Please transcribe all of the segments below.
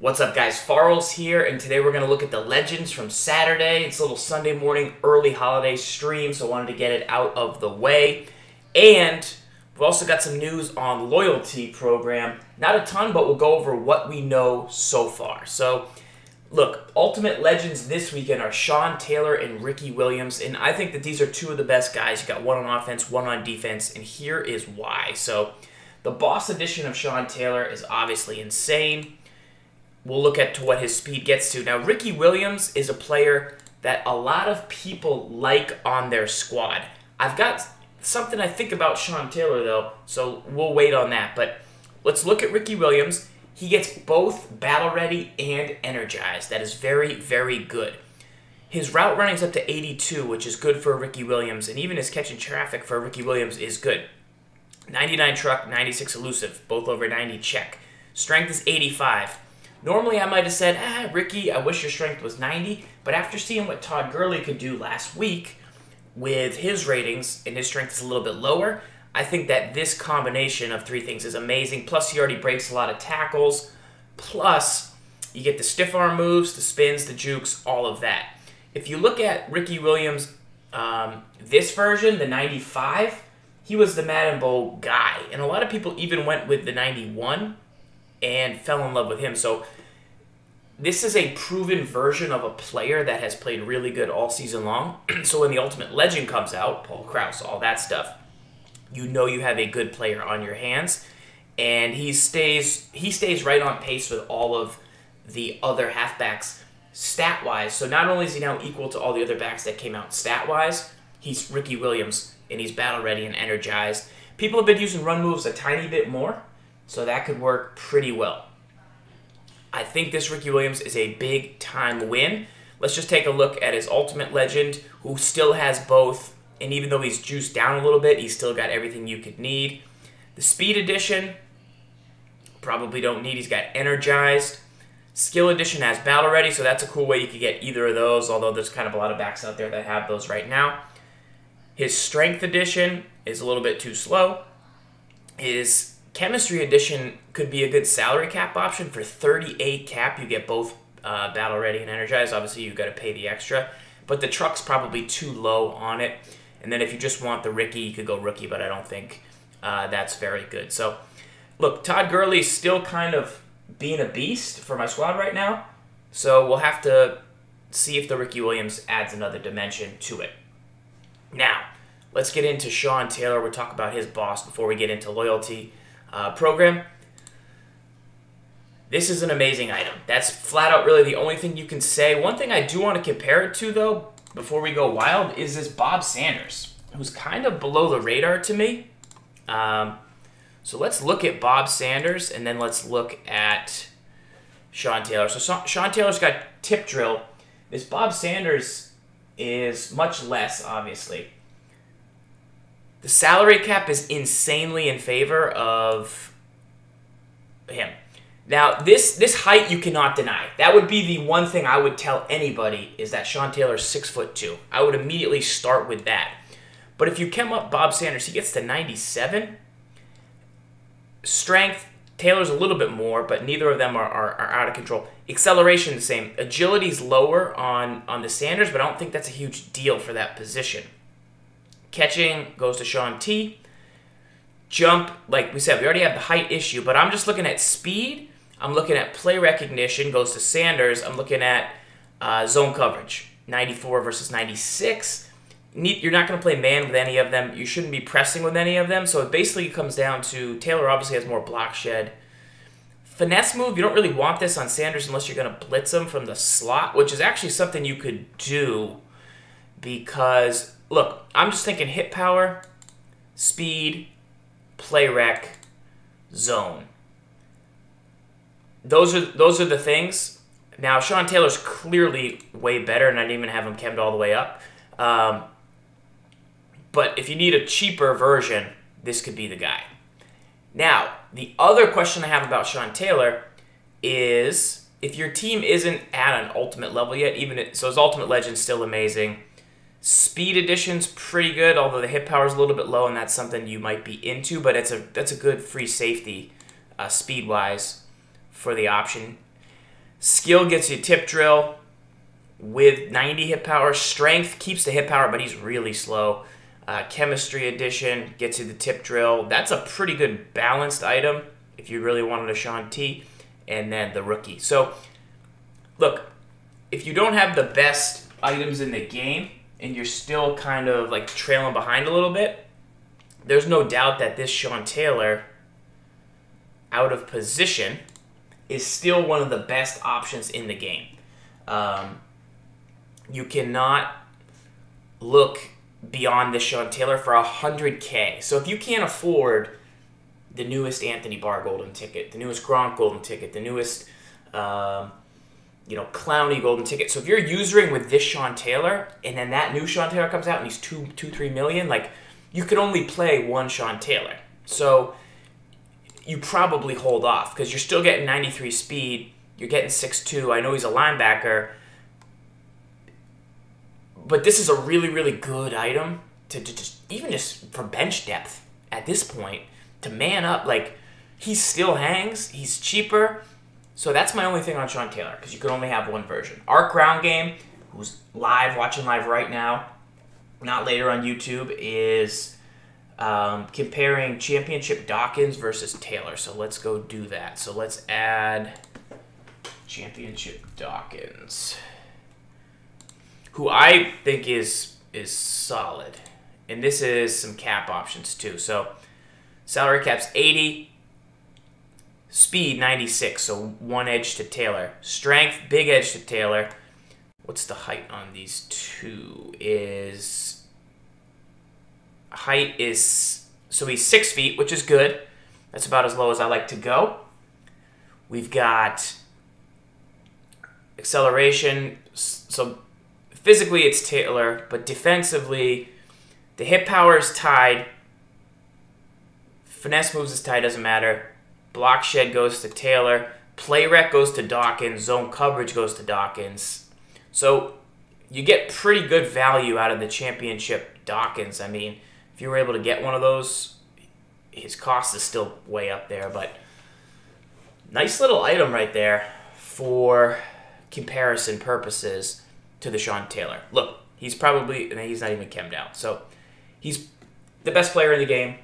What's up, guys? Farrell's here, and today we're going to look at the Legends from Saturday. It's a little Sunday morning early holiday stream, so I wanted to get it out of the way. And we've also got some news on Loyalty program. Not a ton, but we'll go over what we know so far. So, look, Ultimate Legends this weekend are Sean Taylor and Ricky Williams, and I think that these are two of the best guys. You got one on offense, one on defense, and here is why. So, the Boss Edition of Sean Taylor is obviously insane. We'll look at what his speed gets to. Now, Ricky Williams is a player that a lot of people like on their squad. I've got something I think about Sean Taylor, though, so we'll wait on that. But let's look at Ricky Williams. He gets both battle ready and energized. That is very, very good. His route running is up to 82, which is good for Ricky Williams, and even his catching traffic for Ricky Williams is good. 99 truck, 96 elusive, both over 90 check. Strength is 85. Normally, I might have said, Ricky, I wish your strength was 90, but after seeing what Todd Gurley could do last week with his ratings, and his strength is a little bit lower, I think that this combination of three things is amazing. Plus, he already breaks a lot of tackles. Plus, you get the stiff arm moves, the spins, the jukes, all of that. If you look at Ricky Williams, this version, the 95, he was the Madden Bowl guy, and a lot of people even went with the 91 and fell in love with him. So this is a proven version of a player that has played really good all season long. So when the Ultimate Legend comes out, Paul Krause, all that stuff, you know you have a good player on your hands. And he stays right on pace with all of the other halfbacks stat-wise. So not only is he now equal to all the other backs that came out stat-wise, he's Ricky Williams, and he's battle-ready and energized. People have been using run moves a tiny bit more, so that could work pretty well. I think this Ricky Williams is a big-time win. Let's just take a look at his Ultimate Legend, who still has both, and even though he's juiced down a little bit, he's still got everything you could need. The Speed Edition, probably don't need. He's got Energized. Skill Edition has Battle Ready, so that's a cool way you could get either of those, although there's kind of a lot of backs out there that have those right now. His Strength Edition is a little bit too slow. His Chemistry Edition could be a good salary cap option. For 38 cap, you get both battle ready and energized. Obviously, you've got to pay the extra, but the truck's probably too low on it. And then if you just want the Ricky, you could go rookie, but I don't think that's very good. So, look, Todd Gurley's still kind of being a beast for my squad right now, so we'll have to see if the Ricky Williams adds another dimension to it. Now, let's get into Sean Taylor. We'll talk about his boss before we get into Loyalty program. This is an amazing item. That's flat out really the only thing you can say. One thing I do want to compare it to, though, before we go wild, is this Bob Sanders, who's kind of below the radar to me. So let's look at Bob Sanders, and then let's look at Sean Taylor. So Sean Taylor's got Tip Drill. This Bob Sanders is much less, obviously. The salary cap is insanely in favor of him. Now, this height you cannot deny. That would be the one thing I would tell anybody, is that Sean Taylor's 6'2". I would immediately start with that. But if you come up Bob Sanders, he gets to 97. Strength, Taylor's a little bit more, but neither of them are out of control. Acceleration, the same. Agility's lower on the Sanders, but I don't think that's a huge deal for that position. Catching goes to Sean T. Jump, like we said, we already have the height issue, but I'm just looking at speed. I'm looking at play recognition, goes to Sanders. I'm looking at zone coverage, 94 versus 96. You're not going to play man with any of them. You shouldn't be pressing with any of them. So it basically comes down to Taylor obviously has more block shed. Finesse move, you don't really want this on Sanders unless you're going to blitz him from the slot, which is actually something you could do because, look, I'm just thinking hit power, speed, play rec, zone. Those are the things. Now, Sean Taylor's clearly way better, and I didn't even have him chemmed all the way up. But if you need a cheaper version, this could be the guy. Now, the other question I have about Sean Taylor is if your team isn't at an ultimate level yet, so his Ultimate Legend's still amazing. Speed Edition's pretty good, although the hit power's a little bit low, and that's something you might be into, but that's a good free safety speed-wise for the option. Skill gets you tip drill with 90 hit power. Strength keeps the hit power, but he's really slow. Chemistry addition gets you the tip drill. That's a pretty good balanced item if you really wanted a Sean T. And then the rookie. So, look, if you don't have the best items in the game and you're still kind of like trailing behind a little bit, there's no doubt that this Sean Taylor out of position is still one of the best options in the game. You cannot look beyond this Sean Taylor for $100K. So if you can't afford the newest Anthony Barr golden ticket, the newest Gronk golden ticket, the newest Clowney golden ticket. So if you're usering with this Sean Taylor and then that new Sean Taylor comes out and he's 3 million, like you could only play one Sean Taylor. So you probably hold off because you're still getting 93 speed. You're getting 6'2". I know he's a linebacker. But this is a really, really good item to just for bench depth at this point. To man up, like, he still hangs. He's cheaper. So that's my only thing on Sean Taylor because you can only have one version. Art Ground Game, who's watching live right now, not later on YouTube, is comparing Championship Dawkins versus Taylor. So let's go do that. So let's add Championship Dawkins, who I think is solid. And this is some cap options too. So salary cap's 80, speed 96, so one edge to Taylor. Strength, big edge to Taylor. What's the height on these two? Height is, so he's 6 feet, which is good. That's about as low as I like to go. We've got acceleration, so physically it's Taylor, but defensively, the hit power is tied. Finesse moves is tied, doesn't matter. Block shed goes to Taylor. Play rec goes to Dawkins. Zone coverage goes to Dawkins. So you get pretty good value out of the Championship Dawkins. I mean, if you were able to get one of those, his cost is still way up there, but nice little item right there for comparison purposes to the Sean Taylor. Look, he's not even chemmed out. So he's the best player in the game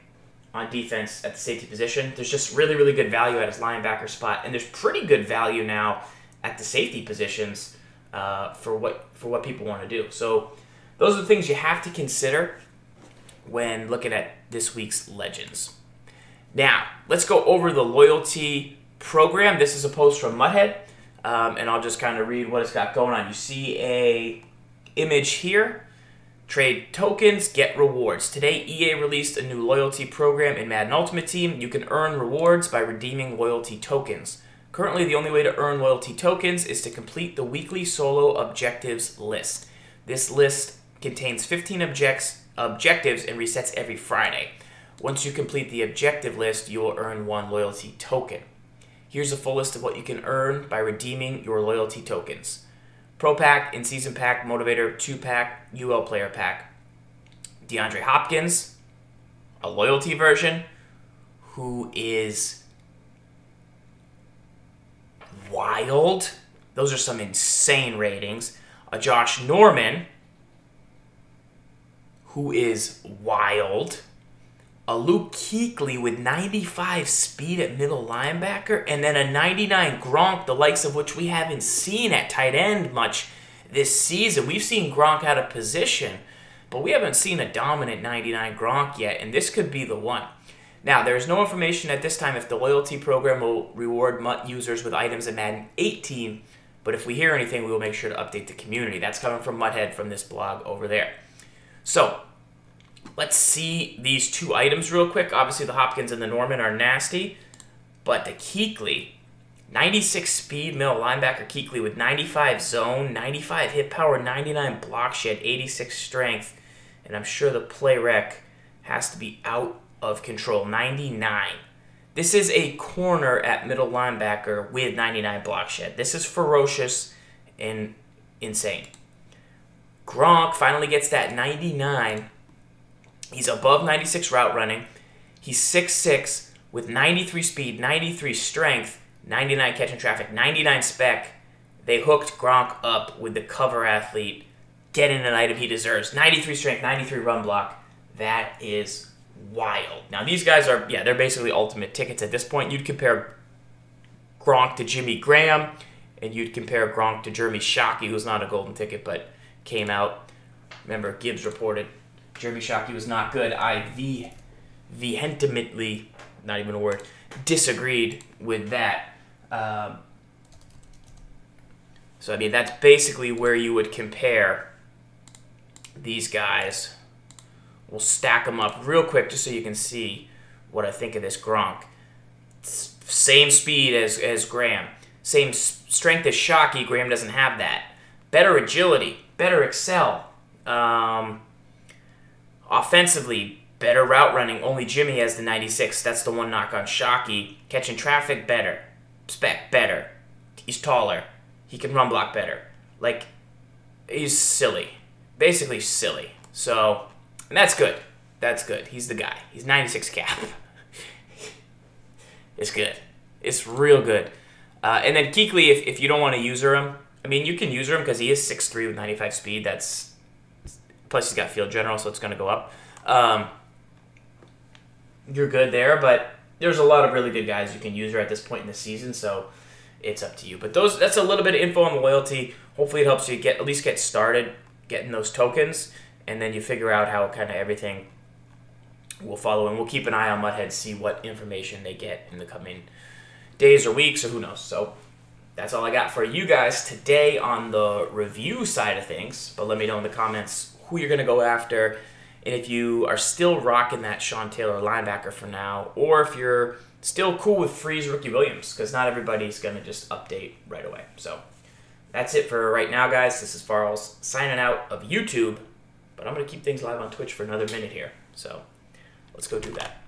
on defense at the safety position. There's just really, really good value at his linebacker spot, and there's pretty good value now at the safety positions for what people want to do. So those are the things you have to consider when looking at this week's Legends. Now, let's go over the loyalty program. This is a post from Mudhead, and I'll just kind of read what it's got going on. You see a image here. Trade tokens, get rewards. Today, EA released a new loyalty program in Madden Ultimate Team. You can earn rewards by redeeming loyalty tokens. Currently, the only way to earn loyalty tokens is to complete the weekly solo objectives list. This list contains 15 objectives and resets every Friday. Once you complete the objective list, you will earn 1 loyalty token. Here's a full list of what you can earn by redeeming your loyalty tokens. Pro Pack, In-Season Pack, Motivator, 2-Pack, UL Player Pack. DeAndre Hopkins, a loyalty version, who is wild. Those are some insane ratings. A Josh Norman, who is wild. A Luke Kuechly with 95 speed at middle linebacker, and then a 99 Gronk, the likes of which we haven't seen at tight end much this season. We've seen Gronk out of position, but we haven't seen a dominant 99 Gronk yet, and this could be the one. Now, there is no information at this time if the loyalty program will reward MUT users with items in Madden 18, but if we hear anything, we will make sure to update the community. That's coming from Mudhead from this blog over there. So, let's see these two items real quick. Obviously, the Hopkins and the Norman are nasty, but the Kuechly, 96 speed middle linebacker Kuechly with 95 zone, 95 hit power, 99 block shed, 86 strength, and I'm sure the play rec has to be out of control, 99. This is a corner at middle linebacker with 99 block shed. This is ferocious and insane. Gronk finally gets that 99. He's above 96 route running. He's 6'6", with 93 speed, 93 strength, 99 catch and traffic, 99 spec, They hooked Gronk up with the cover athlete, getting an item he deserves. 93 strength, 93 run block. That is wild. Now, these guys are, they're basically ultimate tickets at this point. You'd compare Gronk to Jimmy Graham, and you'd compare Gronk to Jeremy Shockey, who's not a golden ticket, but came out. Remember, Gibbs reported Jeremy Shockey was not good. I vehemently, not even a word, disagreed with that. So, I mean, that's basically where you would compare these guys. We'll stack them up real quick just so you can see what I think of this Gronk. Same speed as Graham. Same strength as Shockey. Graham doesn't have that. Better agility. Better excel. Offensively, better route running. Only Jimmy has the 96. That's the one knock on Shockey. Catching traffic, better. Spec, better. He's taller. He can run block better. Like, he's silly. Basically silly. So, and that's good. That's good. He's the guy. He's 96 cap. It's good. It's real good. And then Kuechly, if you don't want to user him, I mean, you can user him because he is 6'3" with 95 speed. That's plus he's got field general, so it's going to go up. You're good there, but there's a lot of really good guys you can user at this point in the season, so it's up to you. But that's a little bit of info on the loyalty. Hopefully it helps you at least get started getting those tokens, and then you figure out how kind of everything will follow. And we'll keep an eye on Mudhead, see what information they get in the coming days or weeks, or who knows. So that's all I got for you guys today on the review side of things. But let me know in the comments who you're going to go after, and if you are still rocking that Sean Taylor linebacker for now, or if you're still cool with Freeze Rookie Williams, because not everybody's going to just update right away. So that's it for right now, guys. This is Farls signing out of YouTube, but I'm going to keep things live on Twitch for another minute here. So let's go do that.